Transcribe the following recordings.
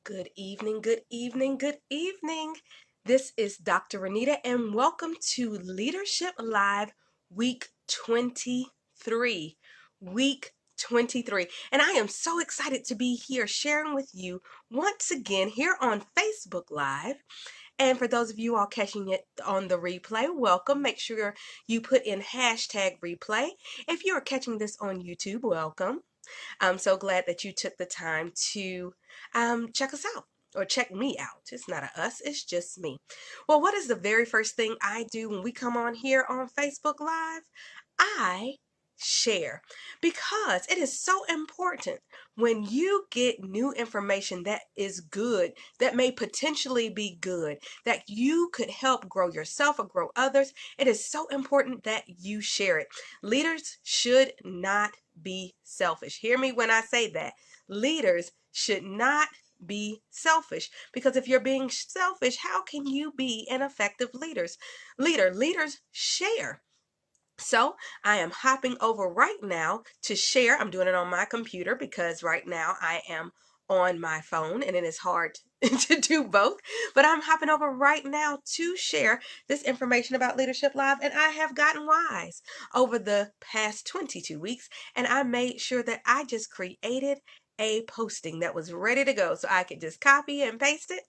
Good evening, good evening, good evening. This is Dr. Renita, and welcome to Leadership Live Week 23. Week 23. And I am so excited to be here sharing with you once again here on Facebook Live. And for those of you all catching it on the replay, welcome. Make sure you put in hashtag replay. If you are catching this on YouTube, welcome. I'm so glad that you took the time to check us out or check me out. It's not a us, it's just me. Well, what is the very first thing I do when we come on here on Facebook Live? I share because it is so important when you get new information that is good, that may potentially be good, that you could help grow yourself or grow others. It is so important that you share it. Leaders should not be selfish. Hear me when I say that. Leaders should not be selfish, because if you're being selfish, how can you be an effective leaders share. So I am hopping over right now to share. I'm doing it on my computer because right now I am on my phone and it is hard to do both. But I'm hopping over right now to share this information about Leadership Live, and I have gotten wise over the past 22 weeks, and I made sure that I just created a posting that was ready to go so I could just copy and paste it.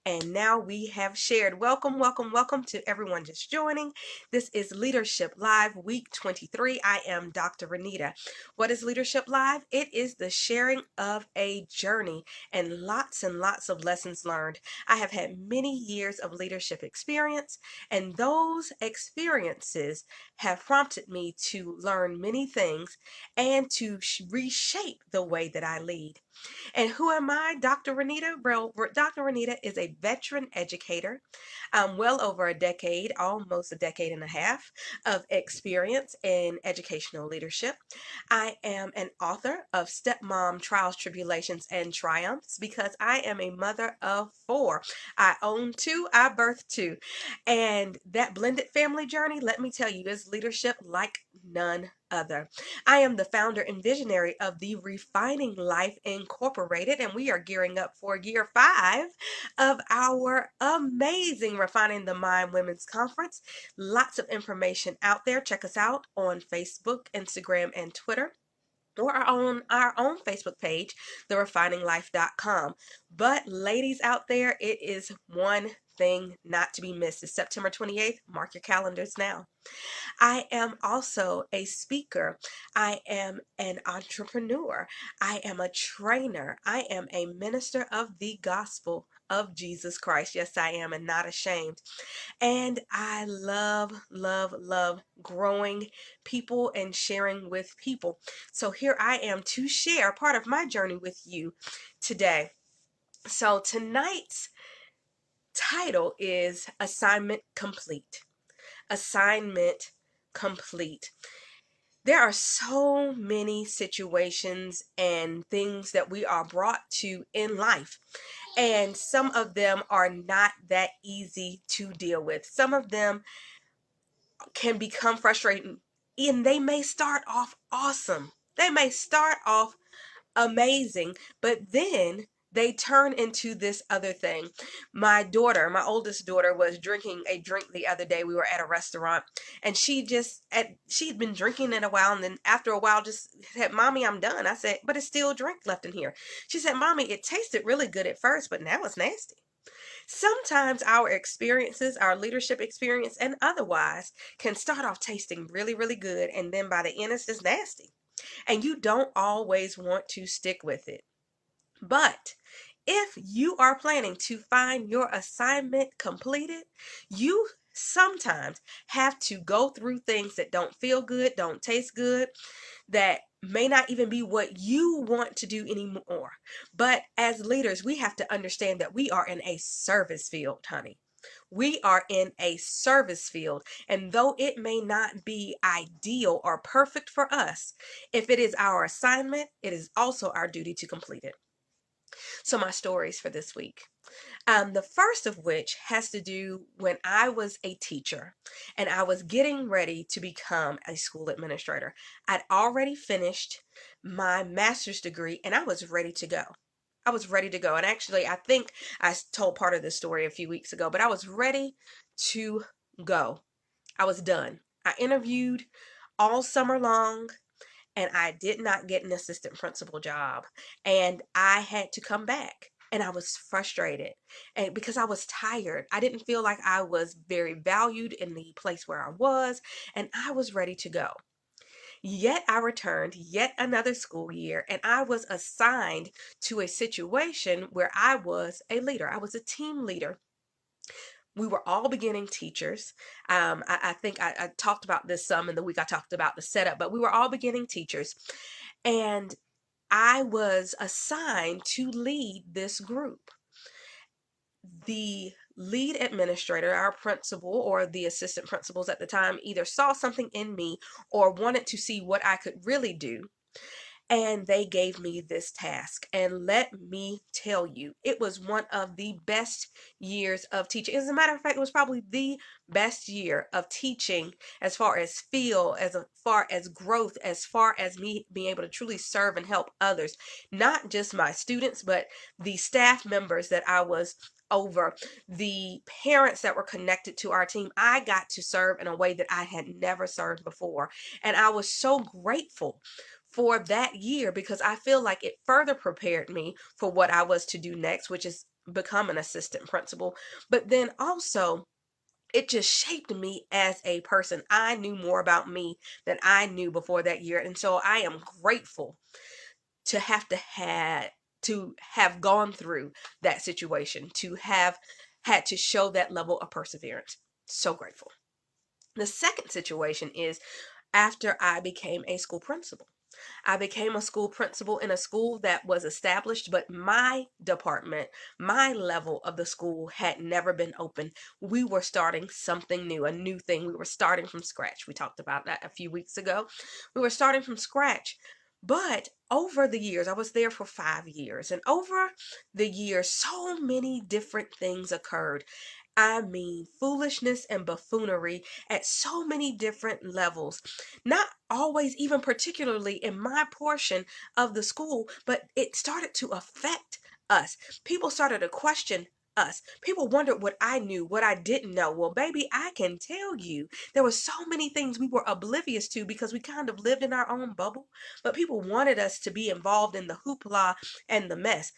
And now we have shared. Welcome, welcome, welcome to everyone just joining. This is Leadership Live Week 23. I am Dr. Renita. What is Leadership Live? It is the sharing of a journey and lots of lessons learned. I have had many years of leadership experience, and those experiences have prompted me to learn many things and to reshape the way that I lead. And who am I? Dr. Renita? Well, Dr. Renita is a veteran educator. Well over a decade, almost a decade and a half of experience in educational leadership. I am an author of Stepmom Trials, Tribulations, and Triumphs because I am a mother of four. I own two, I birthed two. And that blended family journey, let me tell you, is leadership like none other. I am the founder and visionary of the Refining Life Incorporated, and we are gearing up for year 5 of our amazing Refining the Mind Women's Conference. Lots of information out there. Check us out on Facebook, Instagram, and Twitter, or on our own Facebook page, therefininglife.com. But ladies out there, it is one thing not to be missed. It's September 28th. Mark your calendars now. I am also a speaker. I am an entrepreneur. I am a trainer. I am a minister of the gospel of Jesus Christ. Yes, I am, and not ashamed. And I love growing people and sharing with people. So here I am to share part of my journey with you today. So tonight's title is Assignment Complete. Assignment Complete. There are so many situations and things that we are brought to in life, and some of them are not that easy to deal with. Some of them can become frustrating, and they may start off awesome. They may start off amazing, but then they turn into this other thing. My daughter, my oldest daughter, was drinking a drink the other day. We were at a restaurant, and she'd been drinking it a while, and then after a while just said, "Mommy, I'm done." I said, "But it's still drink left in here." She said, "Mommy, it tasted really good at first, but now it's nasty." Sometimes our experiences, our leadership experience and otherwise, can start off tasting really good, and then by the end it's just nasty. And you don't always want to stick with it. But if you are planning to find your assignment completed, you sometimes have to go through things that don't feel good, don't taste good, that may not even be what you want to do anymore. But as leaders, we have to understand that we are in a service field, honey. We are in a service field, and though it may not be ideal or perfect for us, if it is our assignment, it is also our duty to complete it. So my stories for this week. The first of which has to do when I was a teacher and I was getting ready to become a school administrator. I'd already finished my master's degree and I was ready to go. I was ready to go. And actually, I think I told part of this story a few weeks ago, but I was ready to go. I was done. I interviewed all summer long, and I did not get an assistant principal job. And I had to come back. And I was frustrated, and because I was tired. I didn't feel like I was very valued in the place where I was, and I was ready to go. Yet I returned yet another school year, and I was assigned to a situation where I was a leader. I was a team leader. We were all beginning teachers. I think I talked about this some in the week I talked about the setup, but we were all beginning teachers. And I was assigned to lead this group. The lead administrator, our principal, or the assistant principals at the time, either saw something in me or wanted to see what I could really do. And they gave me this task. And let me tell you, it was one of the best years of teaching. As a matter of fact, it was probably the best year of teaching as far as feel, as far as growth, as far as me being able to truly serve and help others. Not just my students, but the staff members that I was over, the parents that were connected to our team. I got to serve in a way that I had never served before. And I was so grateful for that year because I feel like it further prepared me for what I was to do next, which is become an assistant principal. But then also, it just shaped me as a person. I knew more about me than I knew before that year. And so I am grateful to have gone through that situation, to have had to show that level of perseverance. So grateful. The second situation is after I became a school principal. I became a school principal in a school that was established, but my department, my level of the school had never been open. We were starting something new, a new thing. We were starting from scratch. We talked about that a few weeks ago. We were starting from scratch. But over the years, I was there for 5 years, and over the years, so many different things occurred. I mean, foolishness and buffoonery at so many different levels. Not always, even particularly in my portion of the school, but it started to affect us. People started to question us. People wondered what I knew, what I didn't know. Well, baby, I can tell you there were so many things we were oblivious to because we kind of lived in our own bubble, but people wanted us to be involved in the hoopla and the mess.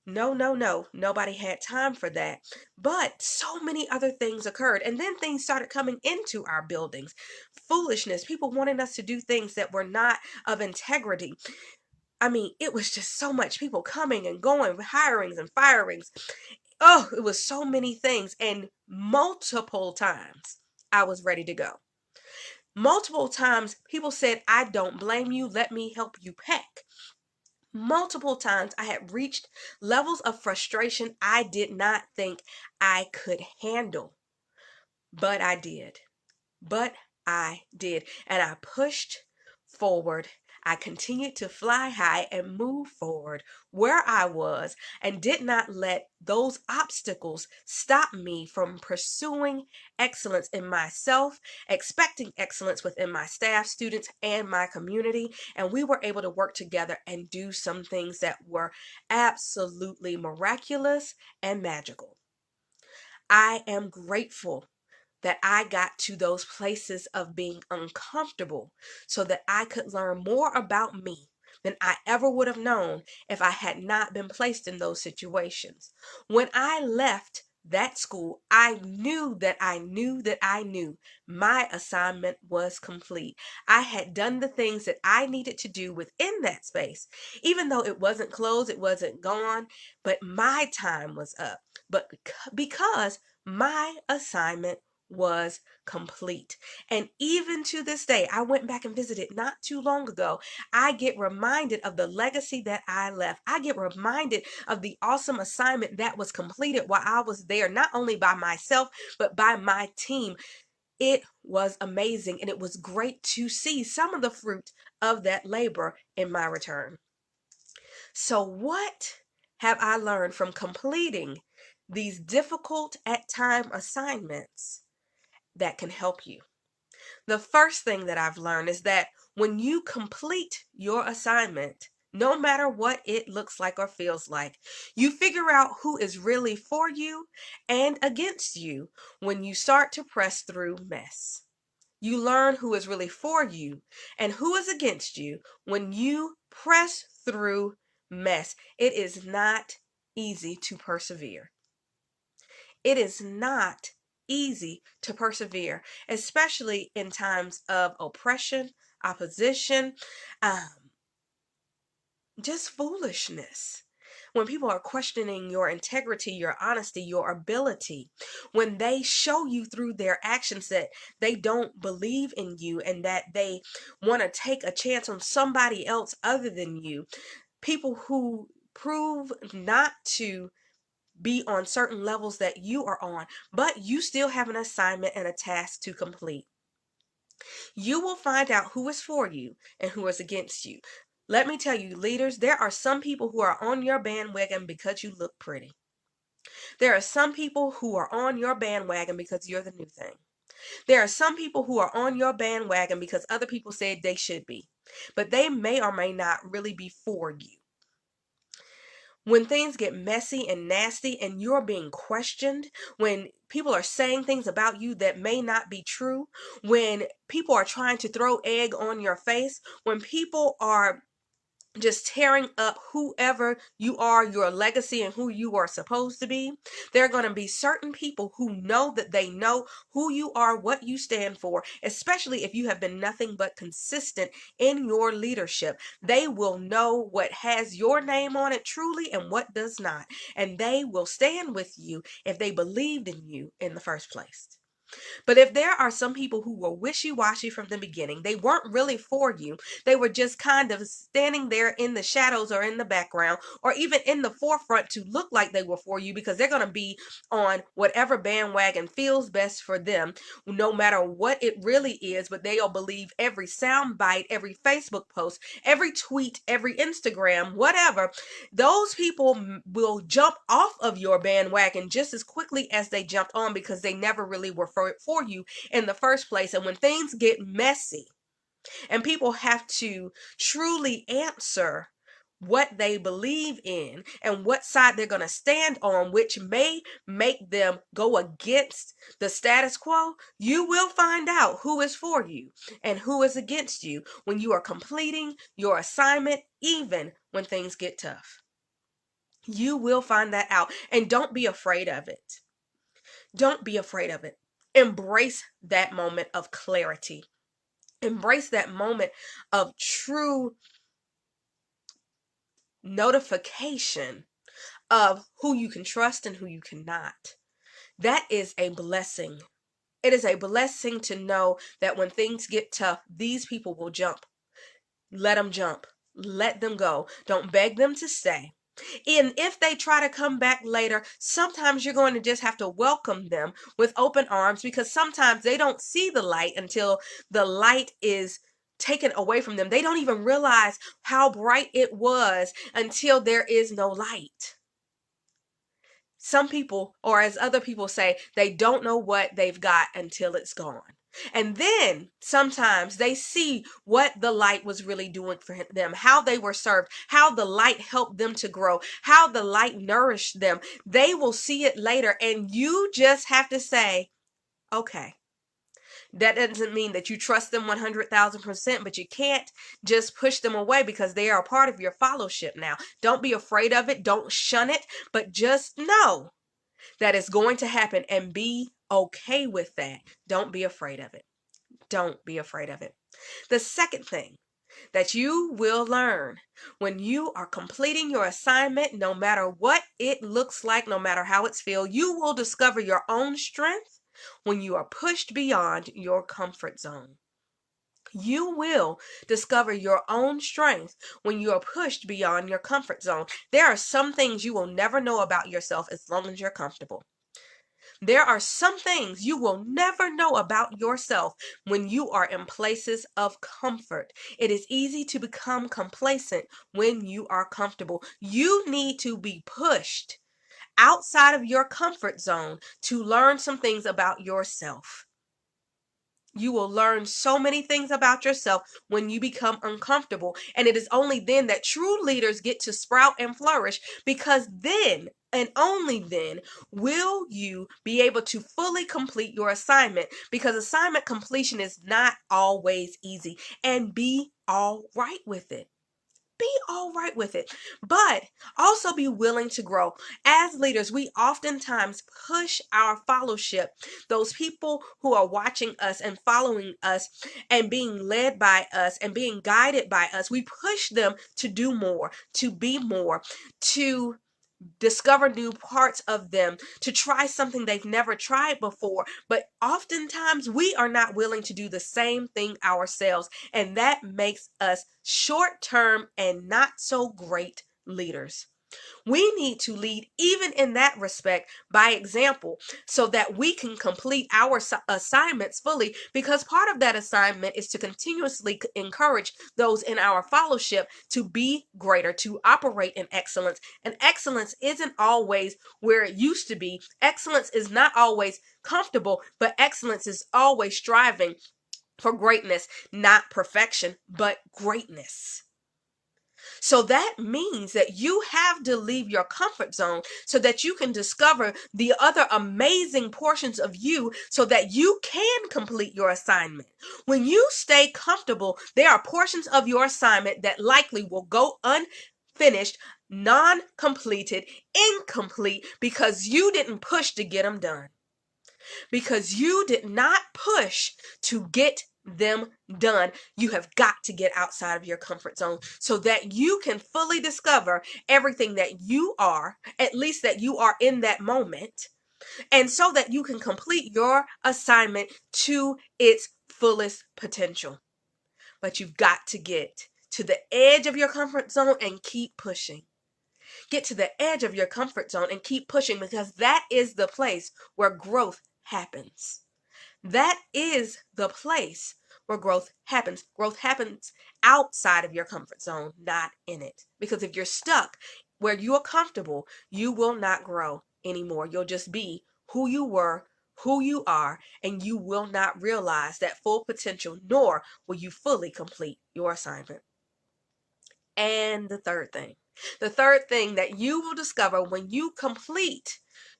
No, no, no. Nobody had time for that. But so many other things occurred. And then things started coming into our buildings. Foolishness. People wanting us to do things that were not of integrity. I mean, it was just so much. People coming and going, hirings and firings. Oh, it was so many things. And multiple times I was ready to go. Multiple times people said, I don't blame you. Let me help you pack. Multiple times I had reached levels of frustration I did not think I could handle, but I did. But I did. And I pushed forward. I continued to fly high and move forward where I was and did not let those obstacles stop me from pursuing excellence in myself, expecting excellence within my staff, students, and my community. And we were able to work together and do some things that were absolutely miraculous and magical. I am grateful that I got to those places of being uncomfortable so that I could learn more about me than I ever would have known if I had not been placed in those situations. When I left that school, I knew that I knew that I knew my assignment was complete. I had done the things that I needed to do within that space, even though it wasn't closed, it wasn't gone, but my time was up. But because my assignment was complete. And even to this day, I went back and visited not too long ago. I get reminded of the legacy that I left. I get reminded of the awesome assignment that was completed while I was there, not only by myself, but by my team. It was amazing, and it was great to see some of the fruit of that labor in my return. So, what have I learned from completing these difficult at time assignments that can help you? The first thing that I've learned is that when you complete your assignment, no matter what it looks like or feels like. You figure out who is really for you and against you when you start to press through mess. You learn who is really for you and who is against you when you press through mess. It is not easy to persevere. It is not easy to persevere, especially in times of oppression, opposition, um, just foolishness. When people are questioning your integrity, your honesty, your ability, when they show you through their actions that they don't believe in you and that they want to take a chance on somebody else other than you, people who prove not to be on certain levels that you are on, but you still have an assignment and a task to complete. You will find out who is for you and who is against you. Let me tell you, leaders, there are some people who are on your bandwagon because you look pretty. There are some people who are on your bandwagon because you're the new thing. There are some people who are on your bandwagon because other people said they should be, but they may or may not really be for you. When things get messy and nasty and you're being questioned, when people are saying things about you that may not be true, when people are trying to throw egg on your face, when people are just tearing up whoever you are, your legacy, and who you are supposed to be, there are going to be certain people who know that they know who you are, what you stand for, especially if you have been nothing but consistent in your leadership. They will know what has your name on it truly and what does not. And they will stand with you if they believed in you in the first place. But if there are some people who were wishy-washy from the beginning, they weren't really for you, they were just kind of standing there in the shadows or in the background or even in the forefront to look like they were for you because they're going to be on whatever bandwagon feels best for them, no matter what it really is, but they'll believe every sound bite, every Facebook post, every tweet, every Instagram, whatever. Those people will jump off of your bandwagon just as quickly as they jumped on because they never really were for you in the first place. And when things get messy and people have to truly answer what they believe in and what side they're going to stand on, which may make them go against the status quo, you will find out who is for you and who is against you when you are completing your assignment, even when things get tough. You will find that out, and don't be afraid of it. Don't be afraid of it. Embrace that moment of clarity. Embrace that moment of true notification of who you can trust and who you cannot. That is a blessing. It is a blessing to know that when things get tough, these people will jump. Let them jump. Let them go. Don't beg them to stay. And if they try to come back later, sometimes you're going to just have to welcome them with open arms because sometimes they don't see the light until the light is taken away from them. They don't even realize how bright it was until there is no light. Some people, or as other people say, they don't know what they've got until it's gone. And then sometimes they see what the light was really doing for them, how they were served, how the light helped them to grow, how the light nourished them. They will see it later, and you just have to say, okay. That doesn't mean that you trust them 100,000%, but you can't just push them away because they are a part of your fellowship now. Don't be afraid of it. Don't shun it, but just know that it's going to happen and be okay with that. Don't be afraid of it. Don't be afraid of it. The second thing that you will learn when you are completing your assignment, no matter what it looks like, no matter how it's feel, you will discover your own strength when you are pushed beyond your comfort zone. You will discover your own strength when you are pushed beyond your comfort zone. There are some things you will never know about yourself as long as you're comfortable. There are some things you will never know about yourself when you are in places of comfort. It is easy to become complacent when you are comfortable. You need to be pushed outside of your comfort zone to learn some things about yourself. You will learn so many things about yourself when you become uncomfortable. And it is only then that true leaders get to sprout and flourish, because then and only then will you be able to fully complete your assignment, because assignment completion is not always easy. And be all right with it. Be all right with it, but also be willing to grow. As leaders, we oftentimes push our fellowship, those people who are watching us and following us and being led by us and being guided by us. We push them to do more, to be more, to discover new parts of them, to try something they've never tried before. But oftentimes we are not willing to do the same thing ourselves, and that makes us short-term and not so great leaders. We need to lead even in that respect by example, so that we can complete our assignments fully, because part of that assignment is to continuously encourage those in our fellowship to be greater, to operate in excellence. And excellence isn't always where it used to be. Excellence is not always comfortable, but excellence is always striving for greatness, not perfection, but greatness. So that means that you have to leave your comfort zone so that you can discover the other amazing portions of you, so that you can complete your assignment. When you stay comfortable, there are portions of your assignment that likely will go unfinished, non-completed, incomplete, because you didn't push to get them done. Because you did not push to get them done. You have got to get outside of your comfort zone so that you can fully discover everything that you are, at least that you are in that moment, and so that you can complete your assignment to its fullest potential. But you've got to get to the edge of your comfort zone and keep pushing. Get to the edge of your comfort zone and keep pushing, because that is the place where growth happens. That is the place where growth happens. Growth happens outside of your comfort zone, not in it. Because if you're stuck where you are comfortable, you will not grow anymore. You'll just be who you were, who you are, and you will not realize that full potential, nor will you fully complete your assignment. And the third thing that you will discover when you complete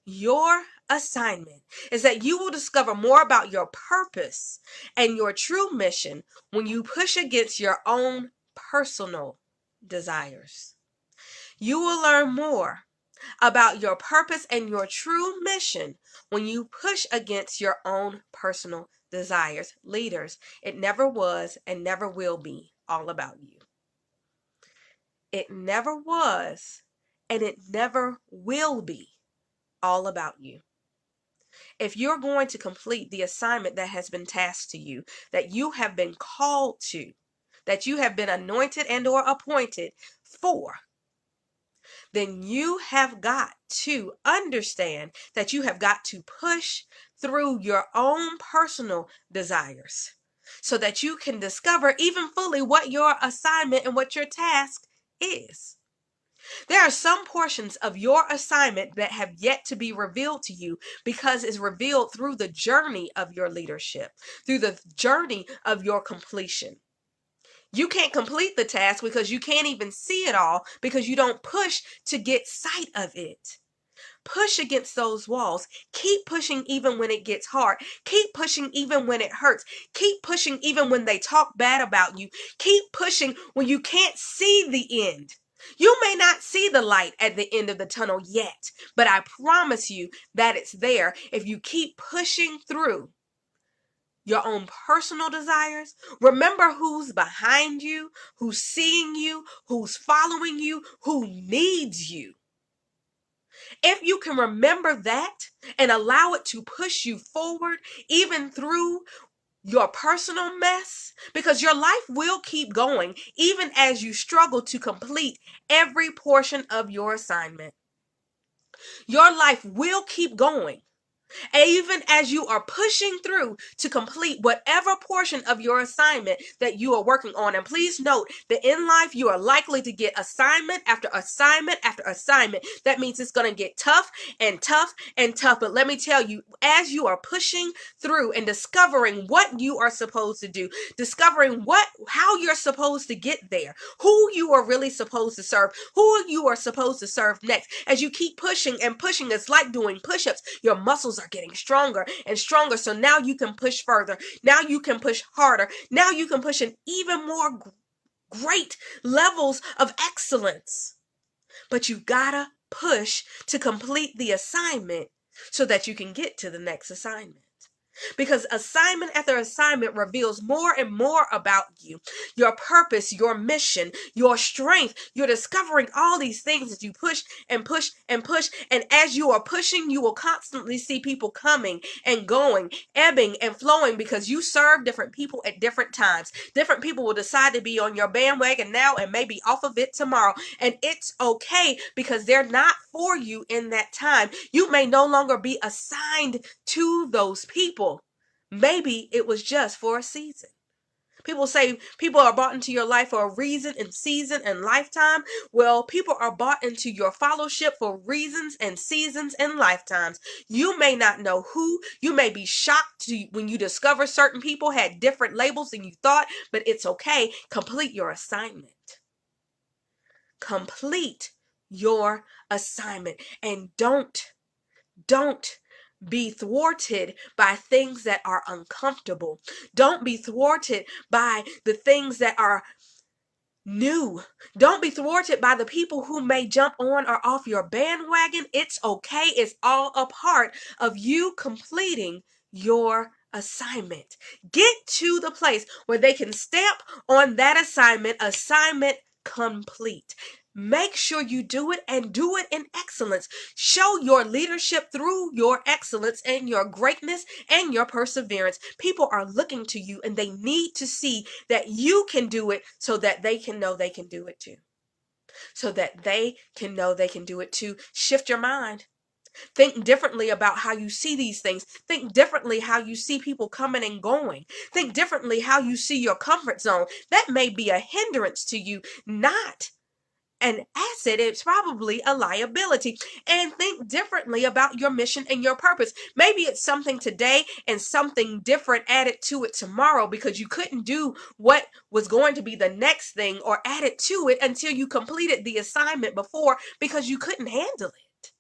your assignment is that you will discover more about your purpose and your true mission when you push against your own personal desires. You will learn more about your purpose and your true mission when you push against your own personal desires. Leaders, it never was and never will be all about you. It never was, and it never will be all about you. If you're going to complete the assignment that has been tasked to you, that you have been called to, that you have been anointed and or appointed for, then you have got to understand that you have got to push through your own personal desires so that you can discover even fully what your assignment and what your task is. There are some portions of your assignment that have yet to be revealed to you, because it's revealed through the journey of your leadership, through the journey of your completion. You can't complete the task because you can't even see it all, because you don't push to get sight of it. Push against those walls. Keep pushing even when it gets hard. Keep pushing even when it hurts. Keep pushing even when they talk bad about you. Keep pushing when you can't see the end. You may not see the light at the end of the tunnel yet, but I promise you that it's there if you keep pushing through your own personal desires. Remember who's behind you, who's seeing you, who's following you, who needs you. If you can remember that and allow it to push you forward, even through your personal mess, because your life will keep going even as you struggle to complete every portion of your assignment. Your life will keep going Even as you are pushing through to complete whatever portion of your assignment that you are working on. And please note that in life, you are likely to get assignment after assignment after assignment. That means it's going to get tough and tough and tough. But let me tell you, as you are pushing through and discovering what you are supposed to do, discovering how you're supposed to get there, who you are really supposed to serve, who you are supposed to serve next. As you keep pushing and pushing, it's like doing push-ups. Your muscles are getting stronger and stronger. So now you can push further. Now you can push harder. Now you can push in even more great levels of excellence. But you gotta push to complete the assignment so that you can get to the next assignment. Because assignment after assignment reveals more and more about you, your purpose, your mission, your strength. You're discovering all these things as you push and push and push. And as you are pushing, you will constantly see people coming and going, ebbing and flowing, because you serve different people at different times. Different people will decide to be on your bandwagon now and maybe off of it tomorrow. And it's okay, because they're not for you in that time. You may no longer be assigned to those people. Maybe it was just for a season. People say people are brought into your life for a reason and season and lifetime. Well, people are brought into your fellowship for reasons and seasons and lifetimes. You may not know who. You may be shocked when you discover certain people had different labels than you thought, but it's okay. Complete your assignment. Complete your assignment. And don't be thwarted by things that are uncomfortable. Don't be thwarted by the things that are new. Don't be thwarted by the people who may jump on or off your bandwagon. It's okay. It's all a part of you completing your assignment. Get to the place where they can stamp on that assignment complete. Make sure you do it, and do it in excellence. Show your leadership through your excellence and your greatness and your perseverance. People are looking to you, and they need to see that you can do it so that they can know they can do it too. So that they can know they can do it too. Shift your mind. Think differently about how you see these things. Think differently how you see people coming and going. Think differently how you see your comfort zone. That may be a hindrance to you, not an asset. It's probably a liability. And think differently about your mission and your purpose. Maybe it's something today and something different added to it tomorrow, because you couldn't do what was going to be the next thing or add it to it until you completed the assignment before, because you couldn't handle it.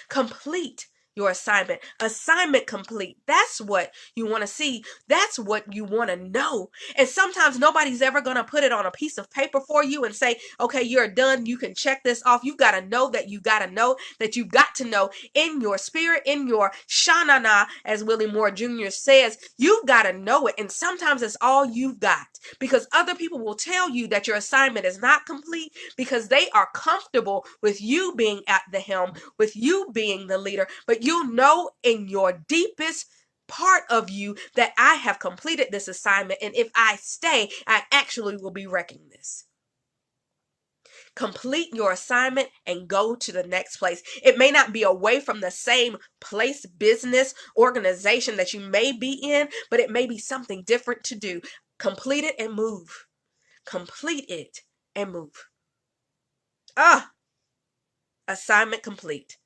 Complete your assignment. Assignment complete. That's what you want to see. That's what you want to know. And sometimes nobody's ever going to put it on a piece of paper for you and say, okay, you're done. You can check this off. You've got to know that you got to know that you've got to know in your spirit, in your shanana, as Willie Moore Jr. says. You've got to know it. And sometimes it's all you've got, because other people will tell you that your assignment is not complete because they are comfortable with you being at the helm, with you being the leader. But you know in your deepest part of you that I have completed this assignment, and if I stay, I actually will be wrecking this. Complete your assignment and go to the next place. It may not be away from the same place, business, organization that you may be in, but it may be something different to do. Complete it and move. Complete it and move. Assignment complete.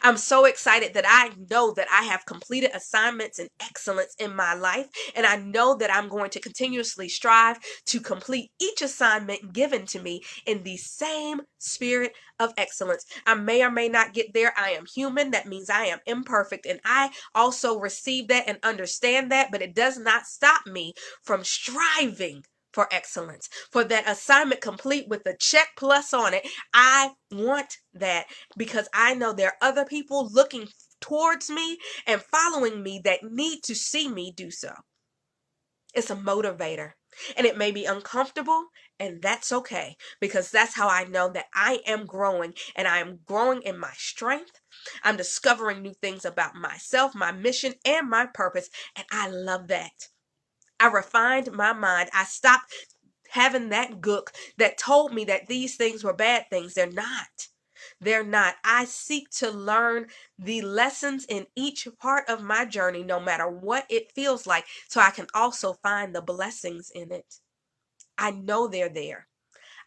I'm so excited that I know that I have completed assignments and excellence in my life, and I know that I'm going to continuously strive to complete each assignment given to me in the same spirit of excellence. I may or may not get there. I am human. That means I am imperfect, and I also receive that and understand that, but it does not stop me from striving for excellence, for that assignment complete with a check plus on it. I want that because I know there are other people looking towards me and following me that need to see me do so. It's a motivator, and it may be uncomfortable, and that's okay, because that's how I know that I am growing, and I am growing in my strength. I'm discovering new things about myself, my mission, and my purpose, and I love that. I refined my mind. I stopped having that gook that told me that these things were bad things. They're not. They're not. I seek to learn the lessons in each part of my journey, no matter what it feels like, so I can also find the blessings in it. I know they're there.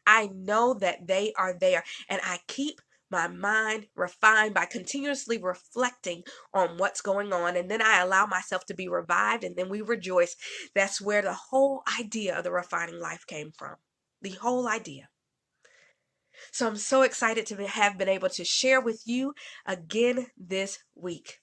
I know that they are there, and I keep my mind refined by continuously reflecting on what's going on, and then I allow myself to be revived, and then we rejoice. That's where the whole idea of the refining life came from. The whole idea. So I'm so excited to have been able to share with you again this week.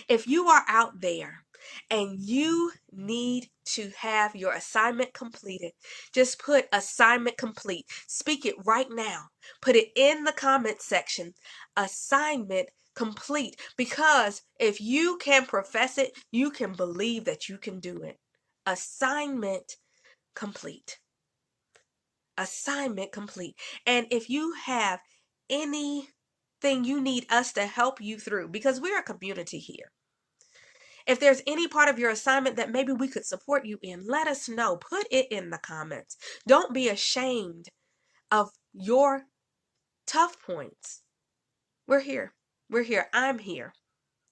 If you are out there and you need to have your assignment completed, just put assignment complete. Speak it right now. Put it in the comment section. Assignment complete. Because if you can profess it, you can believe that you can do it. Assignment complete. Assignment complete. And if you have anything you need us to help you through, because we're a community here. If there's any part of your assignment that maybe we could support you in, let us know. Put it in the comments. Don't be ashamed of your tough points. We're here. We're here. I'm here.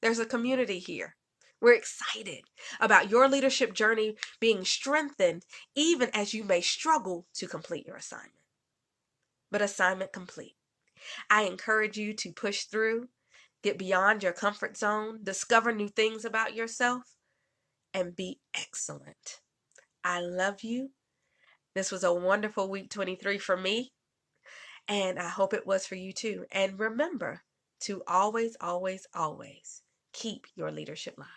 There's a community here. We're excited about your leadership journey being strengthened even as you may struggle to complete your assignment. But assignment complete. I encourage you to push through, get beyond your comfort zone, discover new things about yourself, and be excellent. I love you. This was a wonderful week 23 for me, and I hope it was for you too. And remember to always, always, always keep your leadership live.